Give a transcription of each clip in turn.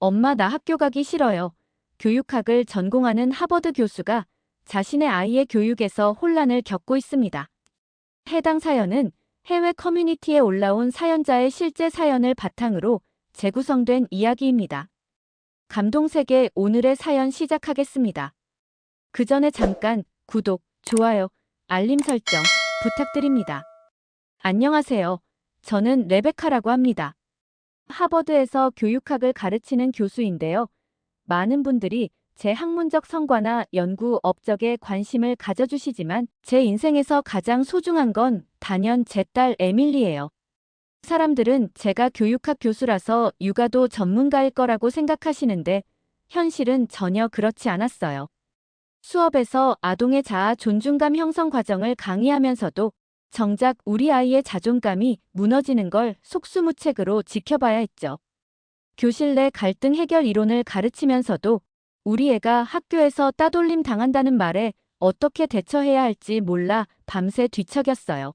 엄마 나 학교 가기 싫어요. 교육학을 전공하는 하버드 교수가 자신의 아이의 교육에서 혼란을 겪고 있습니다. 해당 사연은 해외 커뮤니티에 올라온 사연자의 실제 사연을 바탕으로 재구성된 이야기입니다. 감동세계 오늘의 사연 시작하겠습니다. 그 전에 잠깐 구독, 좋아요, 알림 설정 부탁드립니다. 안녕하세요. 저는 레베카라고 합니다. 하버드에서 교육학을 가르치는 교수인데요. 많은 분들이 제 학문적 성과나 연구 업적에 관심을 가져주시지만 제 인생에서 가장 소중한 건 단연 제 딸 에밀리예요. 사람들은 제가 교육학 교수라서 육아도 전문가일 거라고 생각하시는데 현실은 전혀 그렇지 않았어요. 수업에서 아동의 자아 존중감 형성 과정을 강의하면서도 정작 우리 아이의 자존감이 무너지는 걸 속수무책으로 지켜봐야 했죠. 교실 내 갈등 해결 이론을 가르치면서도 우리 애가 학교에서 따돌림 당한다는 말에 어떻게 대처해야 할지 몰라 밤새 뒤척였어요.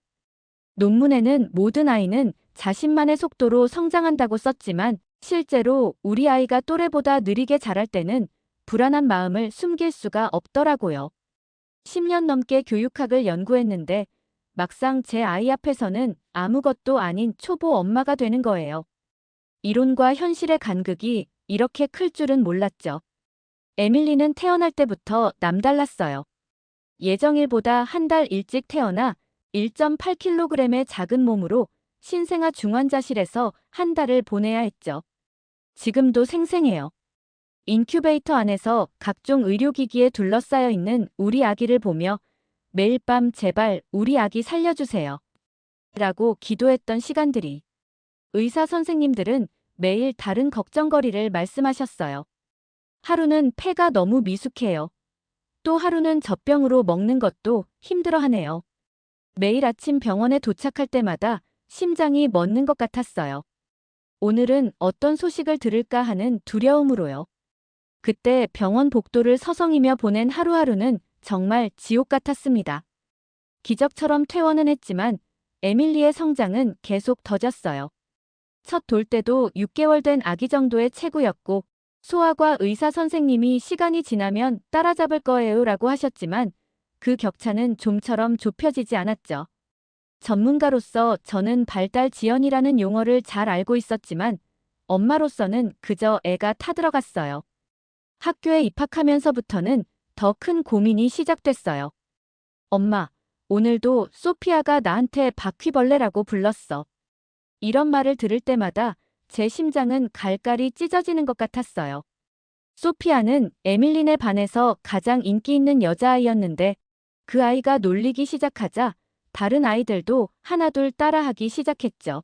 논문에는 모든 아이는 자신만의 속도로 성장한다고 썼지만 실제로 우리 아이가 또래보다 느리게 자랄 때는 불안한 마음을 숨길 수가 없더라고요. 10년 넘게 교육학을 연구했는데 막상 제 아이 앞에서는 아무것도 아닌 초보 엄마가 되는 거예요. 이론과 현실의 간극이 이렇게 클 줄은 몰랐죠. 에밀리는 태어날 때부터 남달랐어요. 예정일보다 한 달 일찍 태어나 1.8kg의 작은 몸으로 신생아 중환자실에서 한 달을 보내야 했죠. 지금도 생생해요. 인큐베이터 안에서 각종 의료기기에 둘러싸여 있는 우리 아기를 보며 매일 밤 제발 우리 아기 살려주세요. 라고 기도했던 시간들이. 의사 선생님들은 매일 다른 걱정거리를 말씀하셨어요. 하루는 폐가 너무 미숙해요. 또 하루는 젖병으로 먹는 것도 힘들어하네요. 매일 아침 병원에 도착할 때마다 심장이 멎는 것 같았어요. 오늘은 어떤 소식을 들을까 하는 두려움으로요. 그때 병원 복도를 서성이며 보낸 하루하루는 정말 지옥 같았습니다. 기적처럼 퇴원은 했지만 에밀리의 성장은 계속 더뎠어요. 첫 돌 때도 6개월 된 아기 정도의 체구였고 소아과 의사 선생님이 시간이 지나면 따라잡을 거예요 라고 하셨지만 그 격차는 좀처럼 좁혀지지 않았죠. 전문가로서 저는 발달 지연이라는 용어를 잘 알고 있었지만 엄마로서는 그저 애가 타들어갔어요. 학교에 입학하면서부터는 더 큰 고민이 시작됐어요. 엄마, 오늘도 소피아가 나한테 바퀴벌레라고 불렀어. 이런 말을 들을 때마다 제 심장은 갈갈이 찢어지는 것 같았어요. 소피아는 에밀린의 반에서 가장 인기 있는 여자아이였는데 그 아이가 놀리기 시작하자 다른 아이들도 하나둘 따라하기 시작했죠.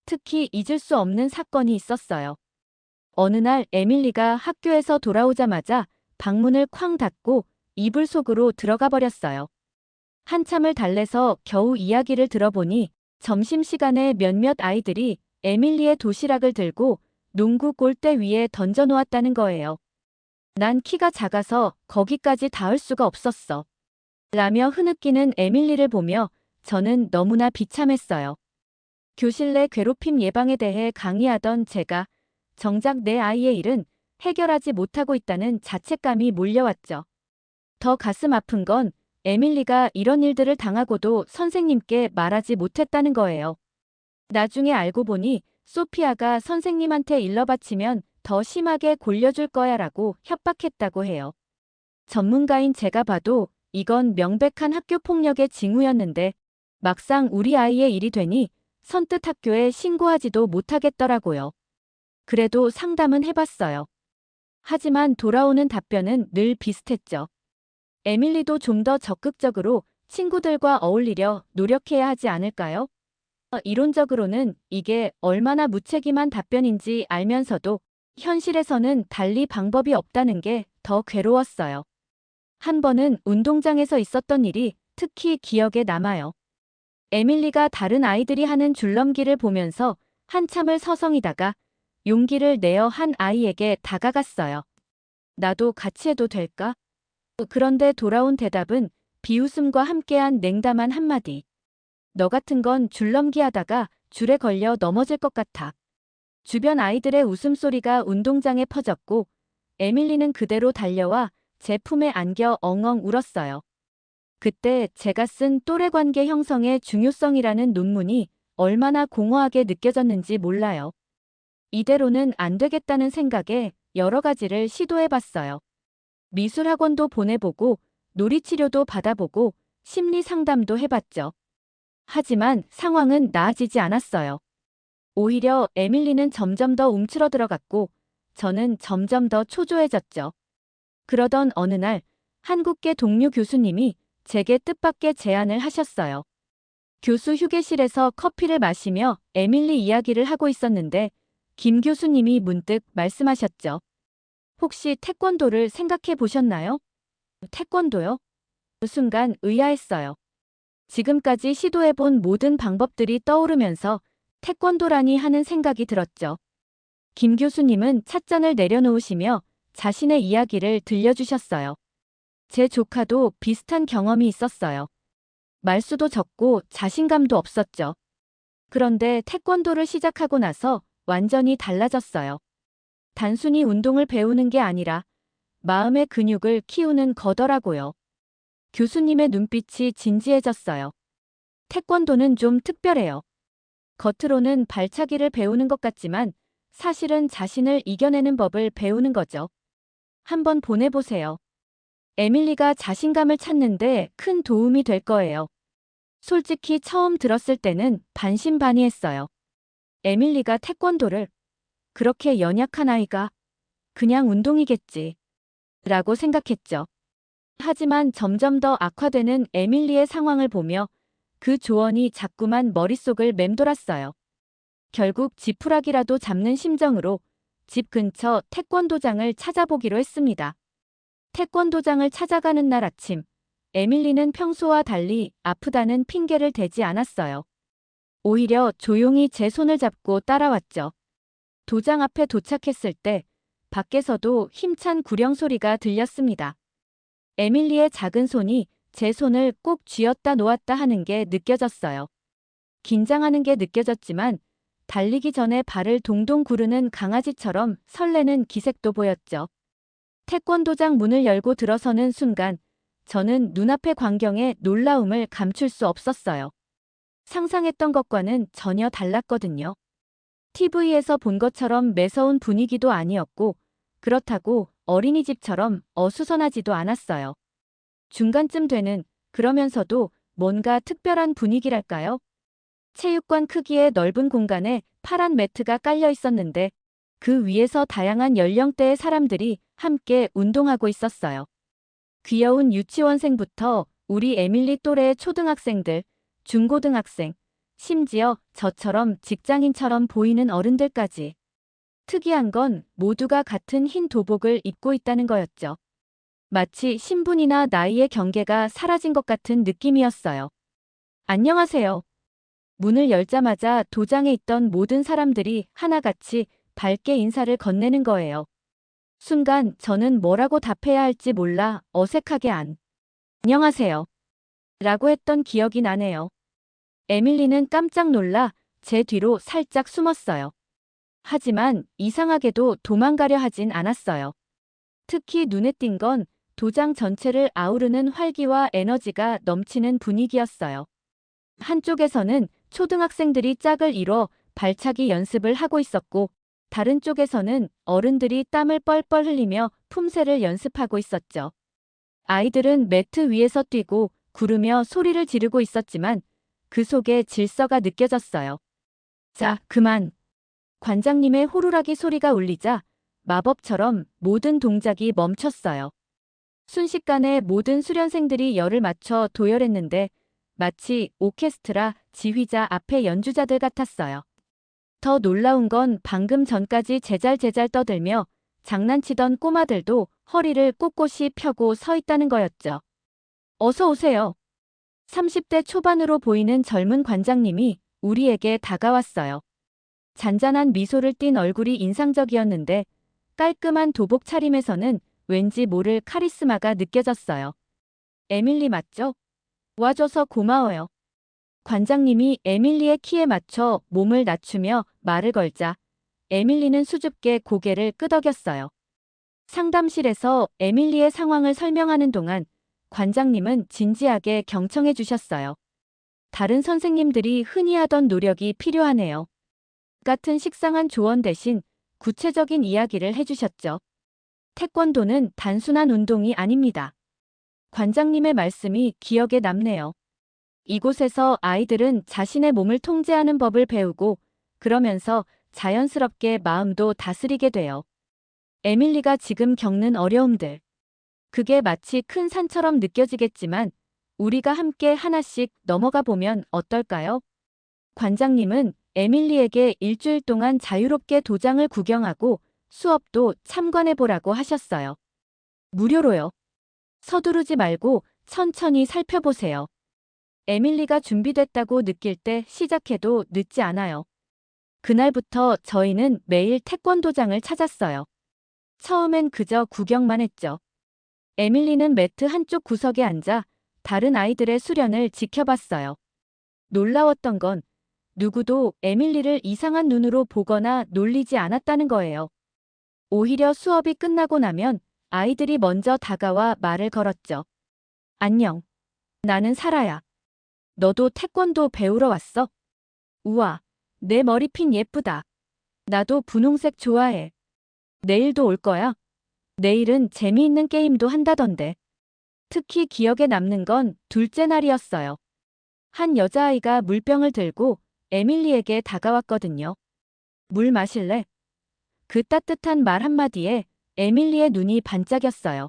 특히 잊을 수 없는 사건이 있었어요. 어느 날 에밀리가 학교에서 돌아오자마자 방문을 쾅 닫고 이불 속으로 들어가 버렸어요. 한참을 달래서 겨우 이야기를 들어보니 점심시간에 몇몇 아이들이 에밀리의 도시락을 들고 농구 골대 위에 던져놓았다는 거예요. 난 키가 작아서 거기까지 닿을 수가 없었어. 라며 흐느끼는 에밀리를 보며 저는 너무나 비참했어요. 교실 내 괴롭힘 예방에 대해 강의하던 제가 정작 내 아이의 일은 해결하지 못하고 있다는 자책감이 몰려왔죠. 더 가슴 아픈 건 에밀리가 이런 일들을 당하고도 선생님께 말하지 못했다는 거예요. 나중에 알고 보니 소피아가 선생님한테 일러바치면 더 심하게 골려줄 거야 라고 협박했다고 해요. 전문가인 제가 봐도 이건 명백한 학교폭력의 징후였는데 막상 우리 아이의 일이 되니 선뜻 학교에 신고하지도 못하겠더라고요. 그래도 상담은 해봤어요. 하지만 돌아오는 답변은 늘 비슷했죠. 에밀리도 좀 더 적극적으로 친구들과 어울리려 노력해야 하지 않을까요? 이론적으로는 이게 얼마나 무책임한 답변인지 알면서도 현실에서는 달리 방법이 없다는 게 더 괴로웠어요. 한 번은 운동장에서 있었던 일이 특히 기억에 남아요. 에밀리가 다른 아이들이 하는 줄넘기를 보면서 한참을 서성이다가 용기를 내어 한 아이에게 다가갔어요. 나도 같이 해도 될까? 그런데 돌아온 대답은 비웃음과 함께한 냉담한 한마디. 너 같은 건 줄넘기 하다가 줄에 걸려 넘어질 것 같아. 주변 아이들의 웃음소리가 운동장에 퍼졌고 에밀리는 그대로 달려와 제 품에 안겨 엉엉 울었어요. 그때 제가 쓴 또래관계 형성의 중요성이라는 논문이 얼마나 공허하게 느껴졌는지 몰라요. 이대로는 안 되겠다는 생각에 여러 가지를 시도해봤어요. 미술학원도 보내보고 놀이치료도 받아보고 심리 상담도 해봤죠. 하지만 상황은 나아지지 않았어요. 오히려 에밀리는 점점 더 움츠러들어갔고 저는 점점 더 초조해졌죠. 그러던 어느 날 한국계 동료 교수님이 제게 뜻밖의 제안을 하셨어요. 교수 휴게실에서 커피를 마시며 에밀리 이야기를 하고 있었는데 김 교수님이 문득 말씀하셨죠. 혹시 태권도를 생각해 보셨나요? 태권도요? 그 순간 의아했어요. 지금까지 시도해본 모든 방법들이 떠오르면서 태권도라니 하는 생각이 들었죠. 김 교수님은 찻잔을 내려놓으시며 자신의 이야기를 들려주셨어요. 제 조카도 비슷한 경험이 있었어요. 말수도 적고 자신감도 없었죠. 그런데 태권도를 시작하고 나서 완전히 달라졌어요. 단순히 운동을 배우는 게 아니라 마음의 근육을 키우는 거더라고요. 교수님의 눈빛이 진지해졌어요. 태권도는 좀 특별해요. 겉으로는 발차기를 배우는 것 같지만 사실은 자신을 이겨내는 법을 배우는 거죠. 한번 보내보세요. 에밀리가 자신감을 찾는데 큰 도움이 될 거예요. 솔직히 처음 들었을 때는 반신반의했어요. 에밀리가 태권도를 그렇게 연약한 아이가 그냥 운동이겠지 라고 생각했죠. 하지만 점점 더 악화되는 에밀리의 상황을 보며 그 조언이 자꾸만 머릿속을 맴돌았어요. 결국 지푸라기라도 잡는 심정으로 집 근처 태권도장을 찾아보기로 했습니다. 태권도장을 찾아가는 날 아침, 에밀리는 평소와 달리 아프다는 핑계를 대지 않았어요. 오히려 조용히 제 손을 잡고 따라왔죠. 도장 앞에 도착했을 때 밖에서도 힘찬 구령 소리가 들렸습니다. 에밀리의 작은 손이 제 손을 꼭 쥐었다 놓았다 하는 게 느껴졌어요. 긴장하는 게 느껴졌지만 달리기 전에 발을 동동 구르는 강아지처럼 설레는 기색도 보였죠. 태권도장 문을 열고 들어서는 순간 저는 눈앞의 광경에 놀라움을 감출 수 없었어요. 상상했던 것과는 전혀 달랐거든요. TV에서 본 것처럼 매서운 분위기도 아니었고 그렇다고 어린이집처럼 어수선하지도 않았어요. 중간쯤 되는 그러면서도 뭔가 특별한 분위기랄까요? 체육관 크기의 넓은 공간에 파란 매트가 깔려 있었는데 그 위에서 다양한 연령대의 사람들이 함께 운동하고 있었어요. 귀여운 유치원생부터 우리 에밀리 또래의 초등학생들, 중고등학생, 심지어 저처럼 직장인처럼 보이는 어른들까지. 특이한 건 모두가 같은 흰 도복을 입고 있다는 거였죠. 마치 신분이나 나이의 경계가 사라진 것 같은 느낌이었어요. 안녕하세요. 문을 열자마자 도장에 있던 모든 사람들이 하나같이 밝게 인사를 건네는 거예요. 순간 저는 뭐라고 답해야 할지 몰라 어색하게 안녕하세요. 라고 했던 기억이 나네요. 에밀리는 깜짝 놀라 제 뒤로 살짝 숨었어요. 하지만 이상하게도 도망가려 하진 않았어요. 특히 눈에 띈 건 도장 전체를 아우르는 활기와 에너지가 넘치는 분위기였어요. 한쪽에서는 초등학생들이 짝을 이뤄 발차기 연습을 하고 있었고 다른 쪽에서는 어른들이 땀을 뻘뻘 흘리며 품새를 연습하고 있었죠. 아이들은 매트 위에서 뛰고 구르며 소리를 지르고 있었지만 그 속에 질서가 느껴졌어요. 자, 그만. 관장님의 호루라기 소리가 울리자 마법처럼 모든 동작이 멈췄어요. 순식간에 모든 수련생들이 열을 맞춰 도열했는데 마치 오케스트라 지휘자 앞의 연주자들 같았어요. 더 놀라운 건 방금 전까지 제잘제잘 떠들며 장난치던 꼬마들도 허리를 꼿꼿이 펴고 서 있다는 거였죠. 어서 오세요. 30대 초반으로 보이는 젊은 관장님이 우리에게 다가왔어요. 잔잔한 미소를 띤 얼굴이 인상적이었는데 깔끔한 도복 차림에서는 왠지 모를 카리스마가 느껴졌어요. 에밀리 맞죠? 와줘서 고마워요. 관장님이 에밀리의 키에 맞춰 몸을 낮추며 말을 걸자 에밀리는 수줍게 고개를 끄덕였어요. 상담실에서 에밀리의 상황을 설명하는 동안 관장님은 진지하게 경청해 주셨어요. 다른 선생님들이 흔히 하던 노력이 필요하네요. 같은 식상한 조언 대신 구체적인 이야기를 해주셨죠. 태권도는 단순한 운동이 아닙니다. 관장님의 말씀이 기억에 남네요. 이곳에서 아이들은 자신의 몸을 통제하는 법을 배우고 그러면서 자연스럽게 마음도 다스리게 돼요. 에밀리가 지금 겪는 어려움들. 그게 마치 큰 산처럼 느껴지겠지만 우리가 함께 하나씩 넘어가 보면 어떨까요? 관장님은 에밀리에게 일주일 동안 자유롭게 도장을 구경하고 수업도 참관해보라고 하셨어요. 무료로요. 서두르지 말고 천천히 살펴보세요. 에밀리가 준비됐다고 느낄 때 시작해도 늦지 않아요. 그날부터 저희는 매일 태권도장을 찾았어요. 처음엔 그저 구경만 했죠. 에밀리는 매트 한쪽 구석에 앉아 다른 아이들의 수련을 지켜봤어요. 놀라웠던 건 누구도 에밀리를 이상한 눈으로 보거나 놀리지 않았다는 거예요. 오히려 수업이 끝나고 나면 아이들이 먼저 다가와 말을 걸었죠. 안녕. 나는 사라야. 너도 태권도 배우러 왔어? 우와, 내 머리핀 예쁘다. 나도 분홍색 좋아해. 내일도 올 거야? 내일은 재미있는 게임도 한다던데. 특히 기억에 남는 건 둘째 날이었어요. 한 여자아이가 물병을 들고 에밀리에게 다가왔거든요. 물 마실래? 그 따뜻한 말 한마디에 에밀리의 눈이 반짝였어요.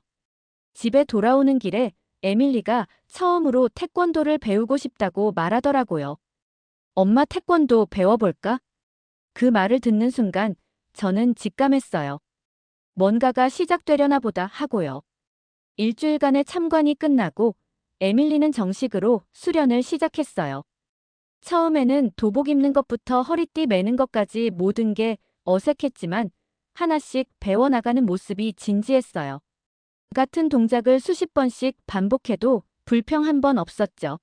집에 돌아오는 길에 에밀리가 처음으로 태권도를 배우고 싶다고 말하더라고요. 엄마 태권도 배워볼까? 그 말을 듣는 순간 저는 직감했어요. 뭔가가 시작되려나 보다 하고요. 일주일간의 참관이 끝나고 에밀리는 정식으로 수련을 시작했어요. 처음에는 도복 입는 것부터 허리띠 매는 것까지 모든 게 어색했지만 하나씩 배워나가는 모습이 진지했어요. 같은 동작을 수십 번씩 반복해도 불평 한 번 없었죠.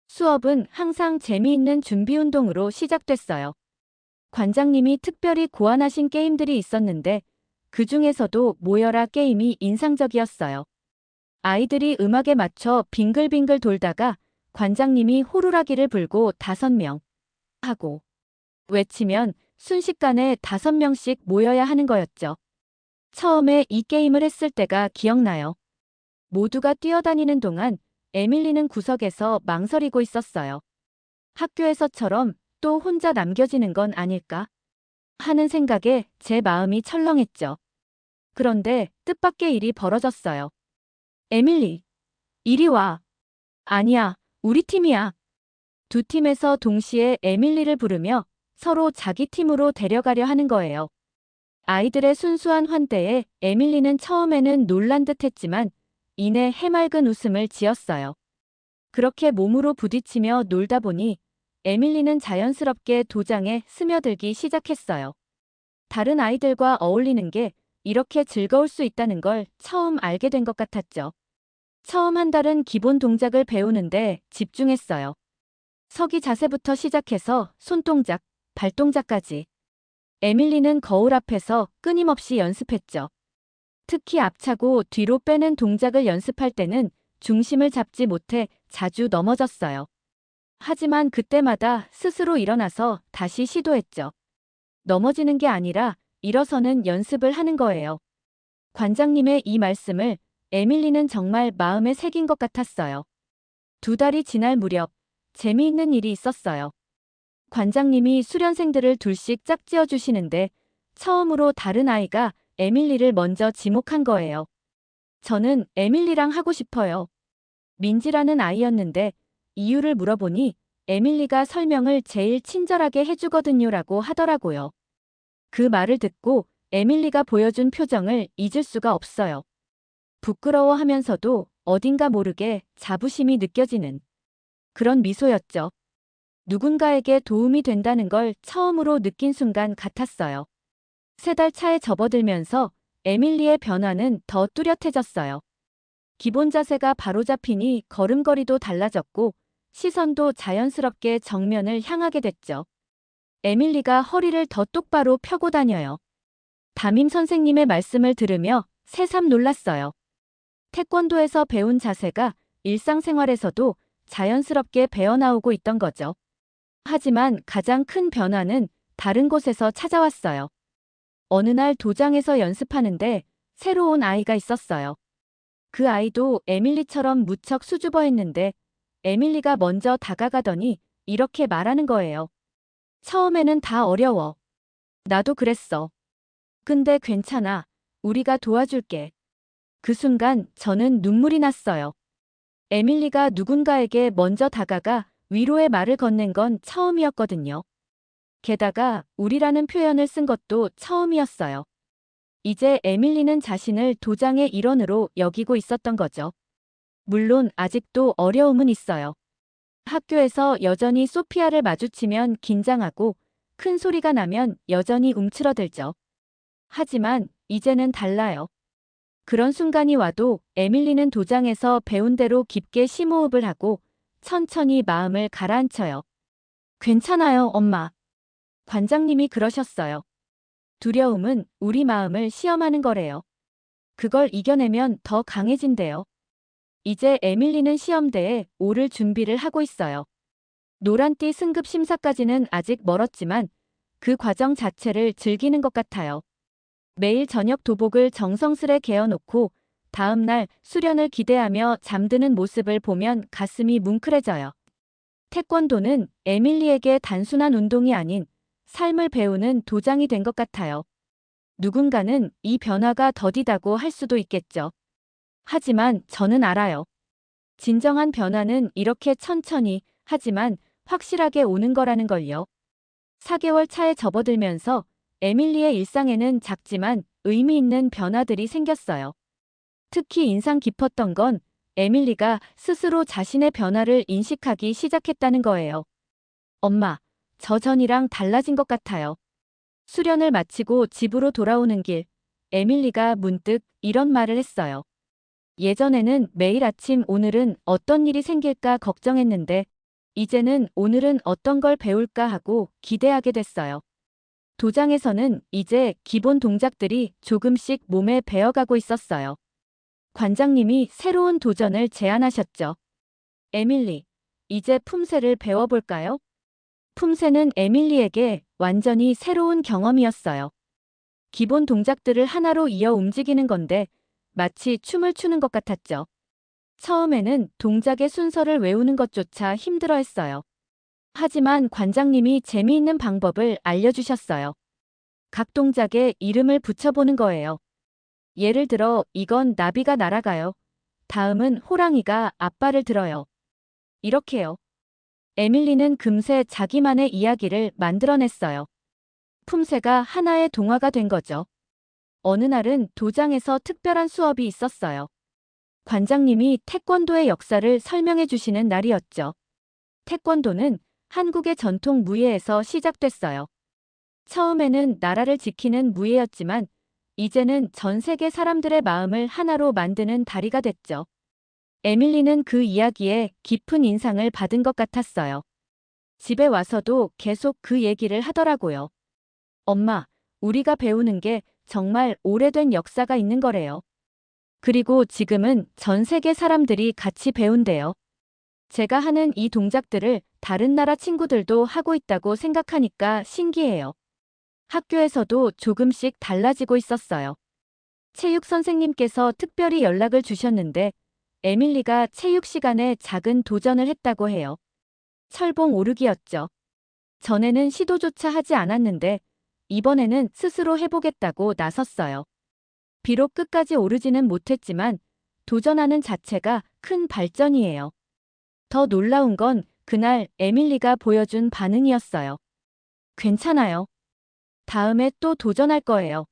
수업은 항상 재미있는 준비 운동으로 시작됐어요. 관장님이 특별히 고안하신 게임들이 있었는데 그 중에서도 모여라 게임이 인상적이었어요. 아이들이 음악에 맞춰 빙글빙글 돌다가 관장님이 호루라기를 불고 5명 하고 외치면 순식간에 5명씩 모여야 하는 거였죠. 처음에 이 게임을 했을 때가 기억나요. 모두가 뛰어다니는 동안 에밀리는 구석에서 망설이고 있었어요. 학교에서처럼 또 혼자 남겨지는 건 아닐까 하는 생각에 제 마음이 철렁했죠. 그런데 뜻밖의 일이 벌어졌어요. 에밀리, 이리 와. 아니야, 우리 팀이야. 두 팀에서 동시에 에밀리를 부르며 서로 자기 팀으로 데려가려 하는 거예요. 아이들의 순수한 환대에 에밀리는 처음에는 놀란 듯 했지만 이내 해맑은 웃음을 지었어요. 그렇게 몸으로 부딪히며 놀다 보니 에밀리는 자연스럽게 도장에 스며들기 시작했어요. 다른 아이들과 어울리는 게 이렇게 즐거울 수 있다는 걸 처음 알게 된 것 같았죠. 처음 한 달은 기본 동작을 배우는데 집중했어요. 서기 자세부터 시작해서 손동작, 발동작까지. 에밀리는 거울 앞에서 끊임없이 연습했죠. 특히 앞차고 뒤로 빼는 동작을 연습할 때는 중심을 잡지 못해 자주 넘어졌어요. 하지만 그때마다 스스로 일어나서 다시 시도했죠. 넘어지는 게 아니라 일어서는 연습을 하는 거예요. 관장님의 이 말씀을 에밀리는 정말 마음에 새긴 것 같았어요. 2달이 지날 무렵 재미있는 일이 있었어요. 관장님이 수련생들을 둘씩 짝지어 주시는데 처음으로 다른 아이가 에밀리를 먼저 지목한 거예요. 저는 에밀리랑 하고 싶어요. 민지라는 아이였는데 이유를 물어보니 에밀리가 설명을 제일 친절하게 해주거든요라고 하더라고요. 그 말을 듣고 에밀리가 보여준 표정을 잊을 수가 없어요. 부끄러워하면서도 어딘가 모르게 자부심이 느껴지는 그런 미소였죠. 누군가에게 도움이 된다는 걸 처음으로 느낀 순간 같았어요. 3달 차에 접어들면서 에밀리의 변화는 더 뚜렷해졌어요. 기본 자세가 바로잡히니 걸음걸이도 달라졌고 시선도 자연스럽게 정면을 향하게 됐죠. 에밀리가 허리를 더 똑바로 펴고 다녀요. 담임 선생님의 말씀을 들으며 새삼 놀랐어요. 태권도에서 배운 자세가 일상생활에서도 자연스럽게 배어나오고 있던 거죠. 하지만 가장 큰 변화는 다른 곳에서 찾아왔어요. 어느 날 도장에서 연습하는데 새로운 아이가 있었어요. 그 아이도 에밀리처럼 무척 수줍어했는데 에밀리가 먼저 다가가더니 이렇게 말하는 거예요. 처음에는 다 어려워. 나도 그랬어. 근데 괜찮아. 우리가 도와줄게. 그 순간 저는 눈물이 났어요. 에밀리가 누군가에게 먼저 다가가 위로의 말을 건넨 건 처음이었거든요. 게다가 우리라는 표현을 쓴 것도 처음이었어요. 이제 에밀리는 자신을 도장의 일원으로 여기고 있었던 거죠. 물론 아직도 어려움은 있어요. 학교에서 여전히 소피아를 마주치면 긴장하고 큰 소리가 나면 여전히 움츠러들죠. 하지만 이제는 달라요. 그런 순간이 와도 에밀리는 도장에서 배운 대로 깊게 심호흡을 하고 천천히 마음을 가라앉혀요. 괜찮아요, 엄마. 관장님이 그러셨어요. 두려움은 우리 마음을 시험하는 거래요. 그걸 이겨내면 더 강해진대요. 이제 에밀리는 시험대에 오를 준비를 하고 있어요. 노란띠 승급 심사까지는 아직 멀었지만 그 과정 자체를 즐기는 것 같아요. 매일 저녁 도복을 정성스레 개어놓고 다음 날 수련을 기대하며 잠드는 모습을 보면 가슴이 뭉클해져요. 태권도는 에밀리에게 단순한 운동이 아닌 삶을 배우는 도장이 된 것 같아요. 누군가는 이 변화가 더디다고 할 수도 있겠죠. 하지만 저는 알아요. 진정한 변화는 이렇게 천천히 하지만 확실하게 오는 거라는 걸요. 4개월 차에 접어들면서 에밀리의 일상에는 작지만 의미 있는 변화들이 생겼어요. 특히 인상 깊었던 건 에밀리가 스스로 자신의 변화를 인식하기 시작했다는 거예요. 엄마, 저 전이랑 달라진 것 같아요. 수련을 마치고 집으로 돌아오는 길, 에밀리가 문득 이런 말을 했어요. 예전에는 매일 아침 오늘은 어떤 일이 생길까 걱정했는데 이제는 오늘은 어떤 걸 배울까 하고 기대하게 됐어요. 도장에서는 이제 기본 동작들이 조금씩 몸에 배어가고 있었어요. 관장님이 새로운 도전을 제안하셨죠. 에밀리, 이제 품새를 배워볼까요? 품새는 에밀리에게 완전히 새로운 경험이었어요. 기본 동작들을 하나로 이어 움직이는 건데 마치 춤을 추는 것 같았죠. 처음에는 동작의 순서를 외우는 것조차 힘들어했어요. 하지만 관장님이 재미있는 방법을 알려주셨어요. 각 동작에 이름을 붙여보는 거예요. 예를 들어 이건 나비가 날아가요. 다음은 호랑이가 앞발을 들어요. 이렇게요. 에밀리는 금세 자기만의 이야기를 만들어냈어요. 품새가 하나의 동화가 된 거죠. 어느 날은 도장에서 특별한 수업이 있었어요. 관장님이 태권도의 역사를 설명해 주시는 날이었죠. 태권도는 한국의 전통 무예에서 시작됐어요. 처음에는 나라를 지키는 무예였지만 이제는 전 세계 사람들의 마음을 하나로 만드는 다리가 됐죠. 에밀리는 그 이야기에 깊은 인상을 받은 것 같았어요. 집에 와서도 계속 그 얘기를 하더라고요. 엄마, 우리가 배우는 게 정말 오래된 역사가 있는 거래요. 그리고 지금은 전 세계 사람들이 같이 배운대요. 제가 하는 이 동작들을 다른 나라 친구들도 하고 있다고 생각하니까 신기해요. 학교에서도 조금씩 달라지고 있었어요. 체육 선생님께서 특별히 연락을 주셨는데 에밀리가 체육 시간에 작은 도전을 했다고 해요. 철봉 오르기였죠. 전에는 시도조차 하지 않았는데 이번에는 스스로 해보겠다고 나섰어요. 비록 끝까지 오르지는 못했지만 도전하는 자체가 큰 발전이에요. 더 놀라운 건 그날 에밀리가 보여준 반응이었어요. 괜찮아요. 다음에 또 도전할 거예요.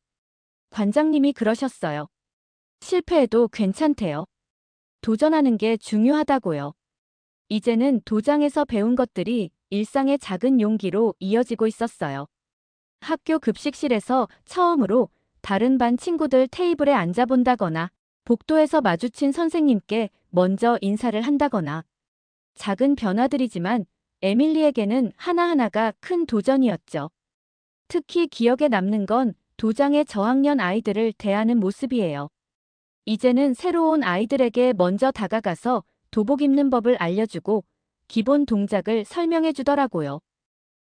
관장님이 그러셨어요. 실패해도 괜찮대요. 도전하는 게 중요하다고요. 이제는 도장에서 배운 것들이 일상의 작은 용기로 이어지고 있었어요. 학교 급식실에서 처음으로 다른 반 친구들 테이블에 앉아본다거나 복도에서 마주친 선생님께 먼저 인사를 한다거나 작은 변화들이지만 에밀리에게는 하나하나가 큰 도전이었죠. 특히 기억에 남는 건 도장의 저학년 아이들을 대하는 모습이에요. 이제는 새로운 아이들에게 먼저 다가가서 도복 입는 법을 알려주고 기본 동작을 설명해 주더라고요.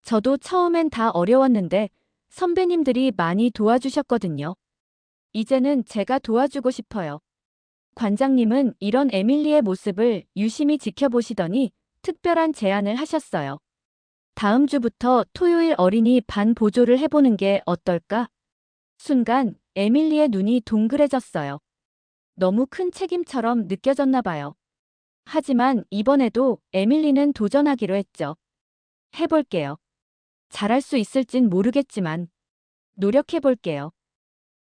저도 처음엔 다 어려웠는데 선배님들이 많이 도와주셨거든요. 이제는 제가 도와주고 싶어요. 관장님은 이런 에밀리의 모습을 유심히 지켜보시더니 특별한 제안을 하셨어요. 다음 주부터 토요일 어린이 반 보조를 해보는 게 어떨까? 순간 에밀리의 눈이 동그래졌어요. 너무 큰 책임처럼 느껴졌나 봐요. 하지만 이번에도 에밀리는 도전하기로 했죠. 해볼게요. 잘할 수 있을진 모르겠지만 노력해볼게요.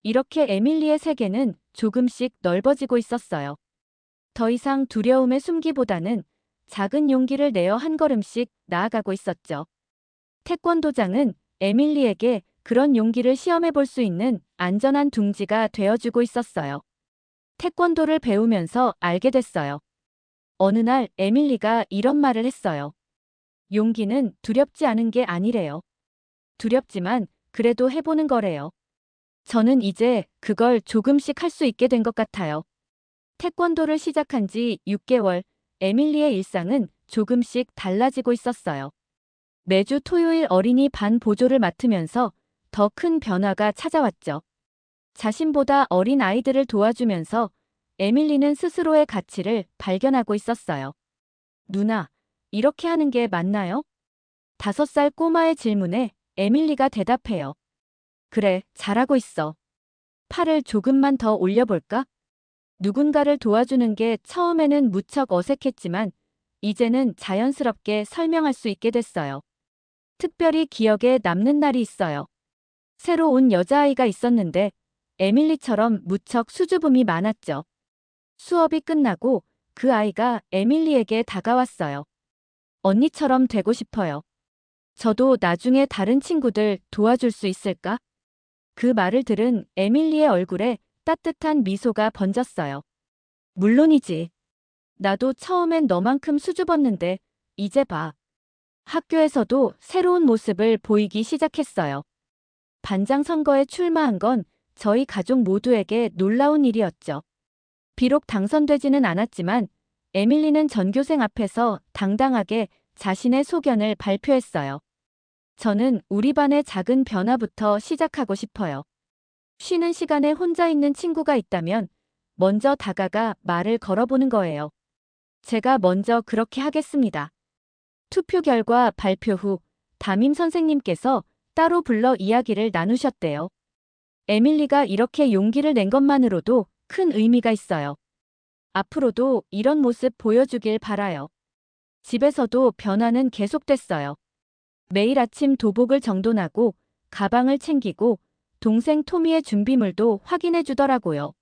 이렇게 에밀리의 세계는 조금씩 넓어지고 있었어요. 더 이상 두려움에 숨기보다는 작은 용기를 내어 한 걸음씩 나아가고 있었죠. 태권도장은 에밀리에게 그런 용기를 시험해 볼 수 있는 안전한 둥지가 되어주고 있었어요. 태권도를 배우면서 알게 됐어요. 어느 날 에밀리가 이런 말을 했어요. 용기는 두렵지 않은 게 아니래요. 두렵지만 그래도 해보는 거래요. 저는 이제 그걸 조금씩 할 수 있게 된 것 같아요. 태권도를 시작한 지 6개월, 에밀리의 일상은 조금씩 달라지고 있었어요. 매주 토요일 어린이 반 보조를 맡으면서 더 큰 변화가 찾아왔죠. 자신보다 어린 아이들을 도와주면서 에밀리는 스스로의 가치를 발견하고 있었어요. 누나, 이렇게 하는 게 맞나요? 5살 꼬마의 질문에 에밀리가 대답해요. 그래, 잘하고 있어. 팔을 조금만 더 올려볼까? 누군가를 도와주는 게 처음에는 무척 어색했지만 이제는 자연스럽게 설명할 수 있게 됐어요. 특별히 기억에 남는 날이 있어요. 새로 온 여자아이가 있었는데 에밀리처럼 무척 수줍음이 많았죠. 수업이 끝나고 그 아이가 에밀리에게 다가왔어요. 언니처럼 되고 싶어요. 저도 나중에 다른 친구들 도와줄 수 있을까? 그 말을 들은 에밀리의 얼굴에 따뜻한 미소가 번졌어요. 물론이지. 나도 처음엔 너만큼 수줍었는데 이제 봐. 학교에서도 새로운 모습을 보이기 시작했어요. 반장 선거에 출마한 건 저희 가족 모두에게 놀라운 일이었죠. 비록 당선되지는 않았지만 에밀리는 전교생 앞에서 당당하게 자신의 소견을 발표했어요. 저는 우리 반의 작은 변화부터 시작하고 싶어요. 쉬는 시간에 혼자 있는 친구가 있다면 먼저 다가가 말을 걸어보는 거예요. 제가 먼저 그렇게 하겠습니다. 투표 결과 발표 후 담임 선생님께서 따로 불러 이야기를 나누셨대요. 에밀리가 이렇게 용기를 낸 것만으로도 큰 의미가 있어요. 앞으로도 이런 모습 보여주길 바라요. 집에서도 변화는 계속됐어요. 매일 아침 도복을 정돈하고 가방을 챙기고 동생 토미의 준비물도 확인해 주더라고요.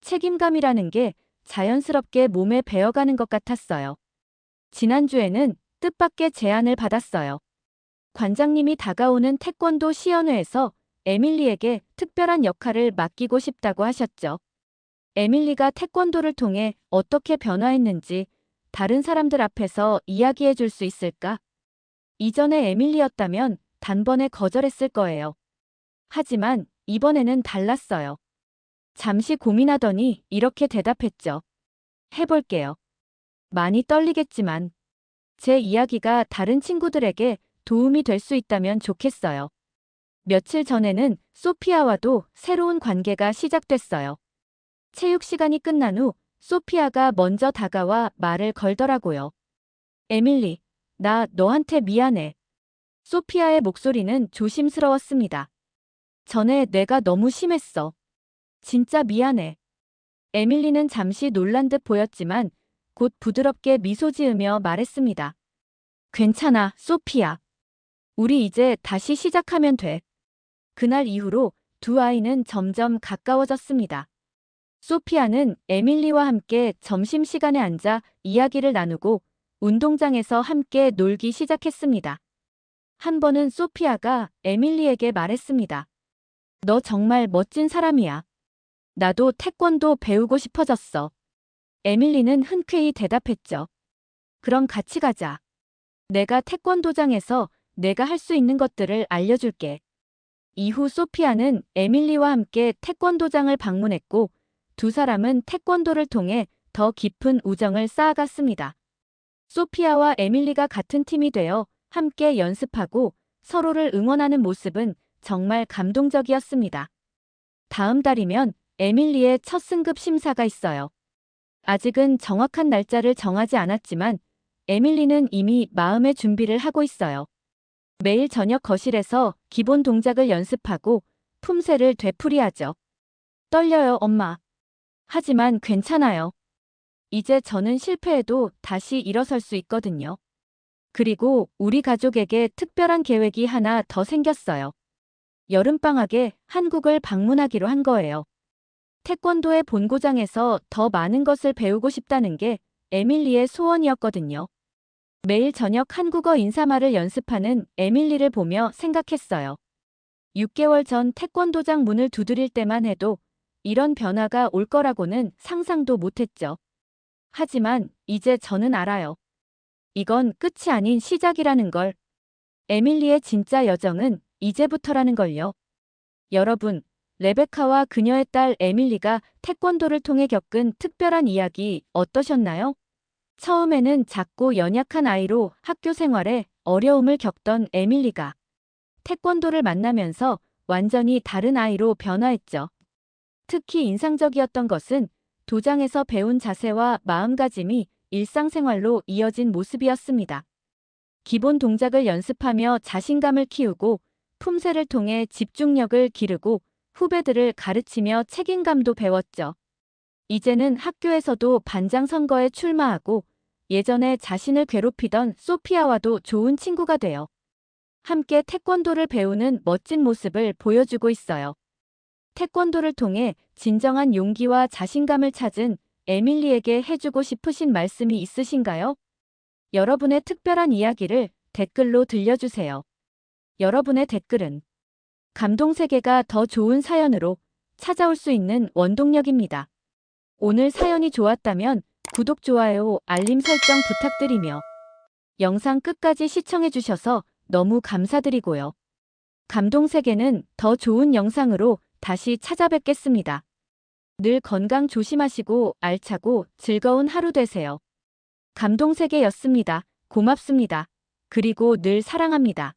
책임감이라는 게 자연스럽게 몸에 배어가는 것 같았어요. 지난주에는 뜻밖의 제안을 받았어요. 관장님이 다가오는 태권도 시연회에서 에밀리에게 특별한 역할을 맡기고 싶다고 하셨죠. 에밀리가 태권도를 통해 어떻게 변화했는지 다른 사람들 앞에서 이야기해 줄 수 있을까? 이전에 에밀리였다면 단번에 거절했을 거예요. 하지만 이번에는 달랐어요. 잠시 고민하더니 이렇게 대답했죠. 해볼게요. 많이 떨리겠지만 제 이야기가 다른 친구들에게 도움이 될 수 있다면 좋겠어요. 며칠 전에는 소피아와도 새로운 관계가 시작됐어요. 체육 시간이 끝난 후 소피아가 먼저 다가와 말을 걸더라고요. 에밀리, 나 너한테 미안해. 소피아의 목소리는 조심스러웠습니다. 전에 내가 너무 심했어. 진짜 미안해. 에밀리는 잠시 놀란 듯 보였지만 곧 부드럽게 미소 지으며 말했습니다. 괜찮아, 소피아. 우리 이제 다시 시작하면 돼. 그날 이후로 두 아이는 점점 가까워졌습니다. 소피아는 에밀리와 함께 점심시간에 앉아 이야기를 나누고 운동장에서 함께 놀기 시작했습니다. 한 번은 소피아가 에밀리에게 말했습니다. 너 정말 멋진 사람이야. 나도 태권도 배우고 싶어졌어. 에밀리는 흔쾌히 대답했죠. 그럼 같이 가자. 내가 태권도장에서 내가 할 수 있는 것들을 알려줄게. 이후 소피아는 에밀리와 함께 태권도장을 방문했고 두 사람은 태권도를 통해 더 깊은 우정을 쌓아갔습니다. 소피아와 에밀리가 같은 팀이 되어 함께 연습하고 서로를 응원하는 모습은 정말 감동적이었습니다. 다음 달이면 에밀리의 첫 승급 심사가 있어요. 아직은 정확한 날짜를 정하지 않았지만 에밀리는 이미 마음의 준비를 하고 있어요. 매일 저녁 거실에서 기본 동작을 연습하고 품새를 되풀이하죠. 떨려요, 엄마. 하지만 괜찮아요. 이제 저는 실패해도 다시 일어설 수 있거든요. 그리고 우리 가족에게 특별한 계획이 하나 더 생겼어요. 여름방학에 한국을 방문하기로 한 거예요. 태권도의 본고장에서 더 많은 것을 배우고 싶다는 게 에밀리의 소원이었거든요. 매일 저녁 한국어 인사말을 연습하는 에밀리를 보며 생각했어요. 6개월 전 태권도장 문을 두드릴 때만 해도 이런 변화가 올 거라고는 상상도 못했죠. 하지만 이제 저는 알아요. 이건 끝이 아닌 시작이라는 걸. 에밀리의 진짜 여정은 이제부터라는 걸요. 여러분, 레베카와 그녀의 딸 에밀리가 태권도를 통해 겪은 특별한 이야기 어떠셨나요? 처음에는 작고 연약한 아이로 학교 생활에 어려움을 겪던 에밀리가 태권도를 만나면서 완전히 다른 아이로 변화했죠. 특히 인상적이었던 것은 도장에서 배운 자세와 마음가짐이 일상생활로 이어진 모습이었습니다. 기본 동작을 연습하며 자신감을 키우고 품새를 통해 집중력을 기르고 후배들을 가르치며 책임감도 배웠죠. 이제는 학교에서도 반장 선거에 출마하고 예전에 자신을 괴롭히던 소피아와도 좋은 친구가 되어 함께 태권도를 배우는 멋진 모습을 보여주고 있어요. 태권도를 통해 진정한 용기와 자신감을 찾은 에밀리에게 해주고 싶으신 말씀이 있으신가요? 여러분의 특별한 이야기를 댓글로 들려주세요. 여러분의 댓글은 감동세계가 더 좋은 사연으로 찾아올 수 있는 원동력입니다. 오늘 사연이 좋았다면 구독, 좋아요, 알림 설정 부탁드리며 영상 끝까지 시청해주셔서 너무 감사드리고요. 감동세계는 더 좋은 영상으로 다시 찾아뵙겠습니다. 늘 건강 조심하시고 알차고 즐거운 하루 되세요. 감동세계였습니다. 고맙습니다. 그리고 늘 사랑합니다.